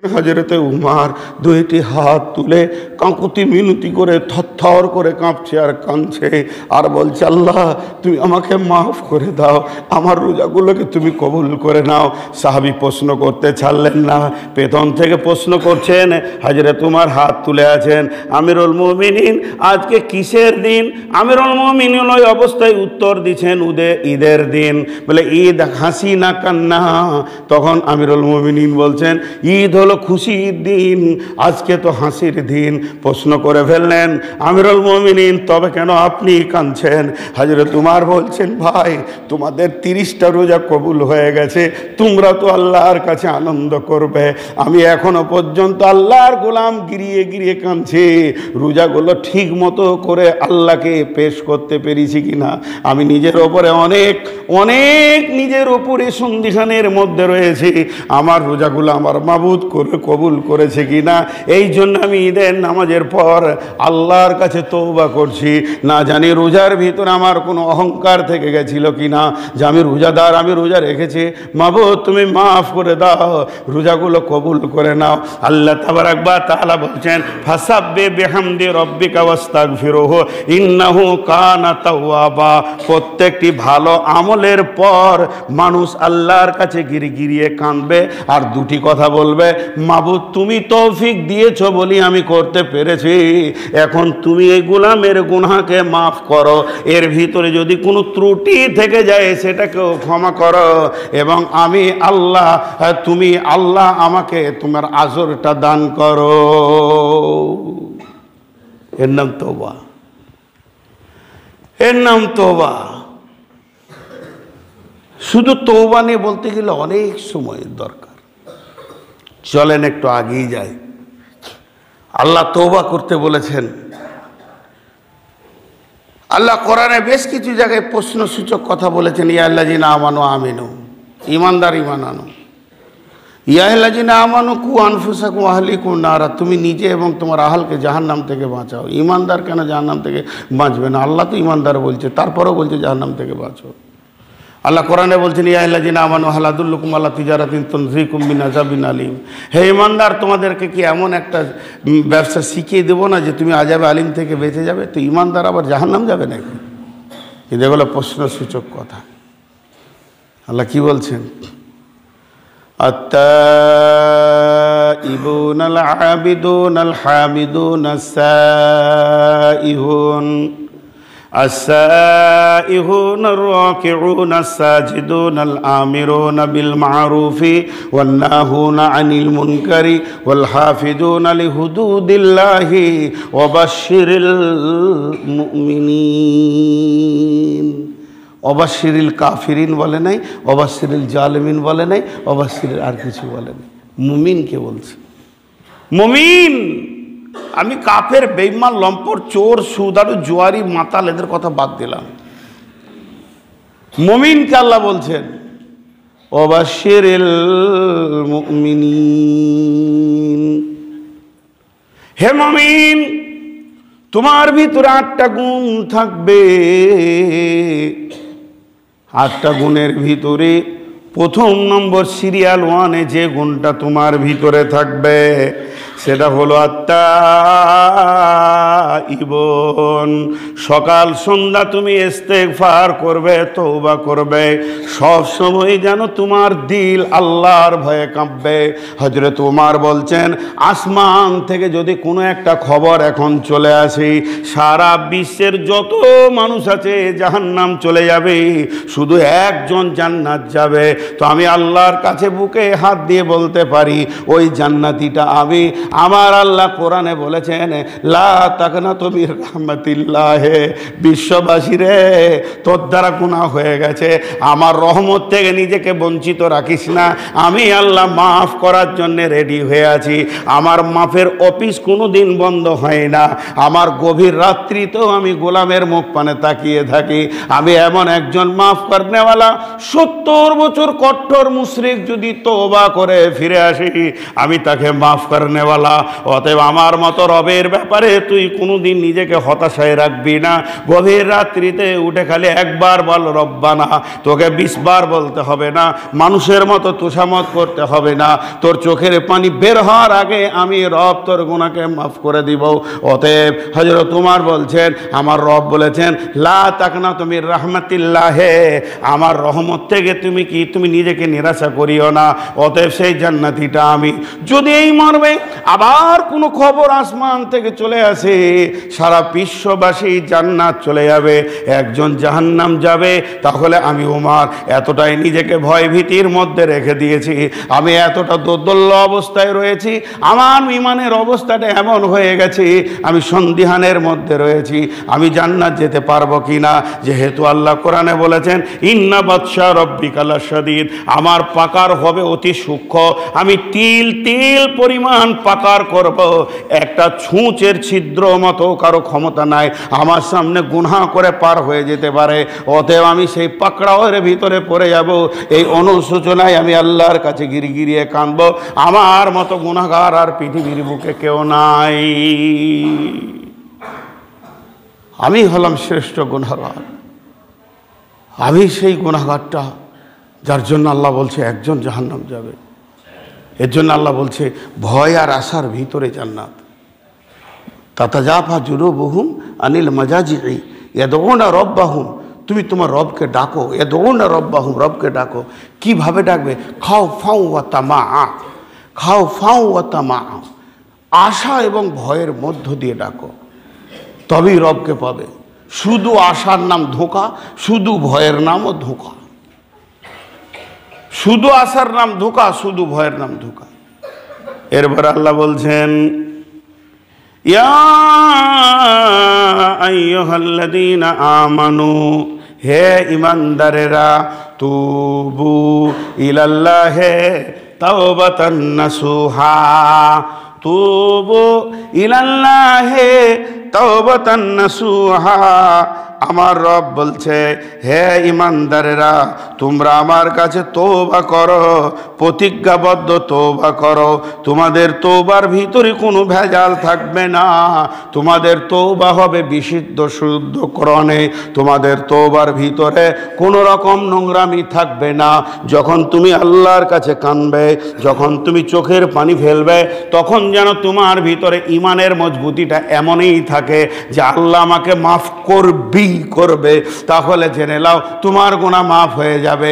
হযরতে উমর দুইটি হাত তুলে কাঁকুতি মিনতি করে থরথর করে কাঁপছে আর কাঁদছে আর বলছে, আল্লাহ তুমি আমাকে মাফ করে দাও, আমার রোজাগুলোকে তুমি কবুল করে নাও। সাহাবী প্রশ্ন করতে ছাড়লেন না, পেছন থেকে প্রশ্ন করছেন। হযরত উমর হাত তুলে আছেন, আমিরুল মুমিনিন আজকে কিসের দিন? আমিরুল মুমিনিন ওই অবস্থায় উত্তর দিচ্ছেন, ঈদের দিন। বলে ঈদ হাসি না কান্না? তখন আমিরুল মুমিনিন বলছেন, ঈদ হলো খুশির দিন, আজকে তো হাসির দিন। প্রশ্ন করে ফেললেন, আমিরুল মুমিনিন তবে কেন আপনি কাঁদছেন? হযরত উমর বলছেন, ভাই তোমাদের 30টা রোজা কবুল হয়ে গেছে, তোমরা তো আল্লাহর কাছে আনন্দ করবে, আমি এখনো পর্যন্ত আল্লাহর গোলাম গিরিয়ে গিরিয়ে কাঁদছি, রোজাগুলো ঠিক মতো করে আল্লাহকে পেশ করতে পেরেছি কিনা, আমি নিজের ওপরে অনেক অনেক নিজের ওপরে সন্দিহানের মধ্যে রয়েছি, আমার রোজাগুলো আমার মাবুদ কবুল করেছে কিনা। এই জন্য আমি ঈদের নামাজের পর আল্লাহর কাছে তওবা করছি, না জানি রোজার ভিতরে আমার কোনো অহংকার থেকে গেছিল কিনা, যে আমি রোজাদার, আমি রোজা রেখেছি, মাবুদ তুমি মাফ করে দাও, রোজাগুলো কবুল করে নাও। আল্লাহ তাবারাক ওয়া তাআলা বলছেন, ফাসাব্বি বিহামদি রাব্বিকা ওয়াস্তাগফিরুহু ইন্নাহু কানা তাওয়াবা। প্রত্যেকটি ভালো আমলের পর মানুষ আল্লাহর কাছে গিরিয়ে কাঁদবে আর দুটি কথা বলবে, মাবুদ তুমি তৌফিক দিয়েছো বলি আমি করতে পেরেছি, এখন তুমি এই গোলামের গুনাহকে মাফ করো, এর ভিতরে যদি কোনো ত্রুটি থেকে যায় সেটাকেও ক্ষমা করো, এবং আমি আল্লাহ, তুমি আল্লাহ আমাকে তোমার আজরটা দান করো। এর নাম তওবা, এর নাম তওবা। শুধু তওবা নিয়ে বলতে গেলে অনেক সময়ের দরকার, চলেন একটু আগেই যাই। আল্লাহ তওবা করতে বলেছেন। আল্লাহ কোরআনে বেশ কিছু জায়গায় প্রশ্নসূচক কথা বলেছেন, ইয়া আল্লাযিনা আমানু আমিনু, ঈমানদার ঈমান আনো, ইয়া আল্লাযিনা আমানু কু আনফুসাকুম ওয়া আহলিকুম নারা, তুমি নিজে এবং তোমার আহলকে জাহান্নাম থেকে বাঁচাও। ঈমানদার কেন জাহান্নাম থেকে বাঁচবে না? আল্লাহ তো ঈমানদার বলছে, তারপরেও বলছে জাহান্নাম থেকে বাঁচো। আল্লাহ কোরআনে বলছেন, ইয়া আল্লাযিনা আমানু হাল আদুল্লুকুম আলা তিজারাতিন তুনজিকুম মিন আযাবিন আলিম, হে ঈমানদার তোমাদেরকে কি এমন একটা ব্যবসা শিখিয়ে দেবো না যে তুমি আযাবে আলিম থেকে বেঁচে যাবে? তো ঈমানদার আবার জাহান্নাম যাবে নাকি? কিন্তু এগুলো প্রশ্নসূচক কথা। আল্লাহ কি বলছেন? আত-তাইবুনাল আবিদুনাল হামিদুনাস সাইহুন السائحون الراكعون الساجدون الآمرون بالمعروف والناهون عن المنكر والحافظون لحدود الله وبشر المؤمنين। অবাশিরিল কাফিরিন বলে নাই, অবাশিরিল জালিমিন বলে নাই, অবাশিরিল আর কিছু বলে নাই, মুমিনকে বলছে। মুমিন, আমি কাফের, বেঈমান, লম্পট, চোর, সুদারু, জুয়ারি, মাতাল এদের কথা বাদ দিলাম, মুমিনকে আল্লাহ বলছেন ওয়াবাশশিরিল মুমিনিন। হে মুমিন, তোমার ভিতরে 8টা গুণ থাকবে, 8টা গুণের ভিতরে প্রথম নম্বর সিরিয়াল 1-এ যে গুণটা তোমার ভিতরে থাকবে সেটা হলো আত-তাইবুন। সকাল সন্ধ্যা তুমি ইস্তেগফার করবে, তওবা করবে, সব সময় যেন তোমার দিল আল্লাহর ভয়ে কাঁপবে। হযরত ওমর বলছেন, আসমান থেকে যদি কোনো একটা খবর এখন চলে আসে সারা বিশ্বের যত মানুষ আছে জাহান্নাম চলে যাবে, শুধু একজন জান্নাত যাবে, তো আমি আল্লাহর কাছে বুকে হাত দিয়ে বলতে পারি ওই জান্নাতীটা আমি। আমার আল্লাহ কোরআনে বলেছেন, লা তাকনাতু মির রাহমাতিল্লাহ, বিশ্ববাসী রে তোর দ্বারা গুনাহ হয়ে গেছে, আমার রহমত থেকে নিজেকে বঞ্চিত রাখিস না, আমি আল্লাহ মাফ করার জন্য রেডি হয়ে আছি, আমার মাফের অফিস কোনো দিন বন্ধ হয় না, আমার গভীর রাত্রিতেও আমি গোলামের মুখ পানে তাকিয়ে থাকি, আমি এমন একজন মাফ করনেওয়ালা। 70 বছর কট্টর মুশরিক যদি তওবা করে ফিরে আসি আমি তাকে মাফ করনেওয়ালা ওয়ালা। অতএব আমার মতো রবের ব্যাপারে তুই কোনোদিন নিজেকে হতাশায় রাখবি না। গভীর রাত্রিতে উঠে খালি একবার বল রব্বানা, তোকে 20 বার বলতে হবে না। মানুষের মতো তোষামত করতে হবে না। তোর চোখের পানি বের হওয়ার আগে আমি রব তোর গুনাহকে মাফ করে দিব। অতএব হযরত উমর বলছেন, আমার রব বলেছেন লা তাকনাতু মির রাহমাতিল্লাহে, আমার রহমত থেকে তুমি নিজেকে নিরাশা করিও না। অতএব সেই জান্নাতিটা আমি। যদি এই মর্মে আবার কোনো খবর আসমান থেকে চলে আসে সারা বিশ্ববাসী জান্নাত চলে যাবে, একজন জাহান্নাম যাবে, তাহলে আমি উমর এতটাই নিজেকে ভয় ভীতির মধ্যে রেখে দিয়েছি, আমি এতটা দোদুল্য অবস্থায় রয়েছি, আমার ইমানের অবস্থাটা এমন হয়ে গেছে, আমি সন্দিহানের মধ্যে রয়েছি আমি জান্নাত যেতে পারবো কিনা। যেহেতু আল্লাহ কোরআনে বলেছেন ইন্না বাতশা রব্বিকা লাশাদীদ, আমার পাকার হবে অতি সূক্ষ্ম, আমি তিল তিল পরিমাণ পাকার করব। একটা ছুঁচের ছিদ্র মতো কারো ক্ষমতা নাই আমার সামনে গুনাহ করে পার হয়ে যেতে পারে। অতএব আমি সেই পাকড়াওয়ের ভিতরে পড়ে যাব। এই অনুশোচনায় আমি আল্লাহর কাছে গিরিয়ে কাঁদব, আমার মতো গুনাহগার আর পৃথিবীর বুকে কেউ নাই। আমি হলাম শ্রেষ্ঠ গুনাহগার, আমি সেই গুনাহগারটা যার জন্য আল্লাহ বলছে একজন জাহান্নাম যাবে। এর জন্য আল্লাহ বলছে ভয় আর আশার ভিতরে জান্নাত। তাতাজাফা জুনুবুহুম আনিল মাজাজিই ইয়াদউনা রাব্বাহুম, তুমি তোমার রবকে ডাকো, ইয়াদউনা রাব্বাহুম, রবকে ডাকো। কিভাবে ডাকবে? খাও ফাউ ওয়া তামা, খাও ফাউ ওয়া তামা, আশা এবং ভয়ের মধ্য দিয়ে ডাকো, তবেই রবকে পাবে। শুধু আশার নাম ধোঁকা, শুধু ভয়ের নামও ধোঁকা। শুধু আশার নাম ধোঁকা, শুধু ভয়ের নাম ধোঁকা। এরপর আল্লাহ বলছেন ইয়া আইয়ুহাল্লাযীনা আমানু, হে ঈমানদারেরা, তুবু ইলাল্লাহি তাওবাতান নাসুহা, তুবু ইলাল্লাহি তাওবাতান নাসুহা। আমার রব বলছে হে ঈমানদারেরা, তোমরা আমার কাছে তওবা করো, প্রতিজ্ঞাবদ্ধ তওবা করো। তোমাদের তওবার ভিতরে কোনো ভেজাল থাকবে না, তোমাদের তওবা হবে বিশুদ্ধ শুদ্ধকরণে, তোমাদের তওবার ভিতরে কোনো রকম নোংরামি থাকবে না। যখন তুমি আল্লাহর কাছে কাঁদবে, যখন তুমি চোখের পানি ফেলবে, তখন যেন তোমার ভিতরে ঈমানের মজবুতিটা এমনই থাকে যে আল্লাহ আমাকে মাফ করবে, তাহলে জেনে নাও তোমার গুনাহ মাফ হয়ে যাবে।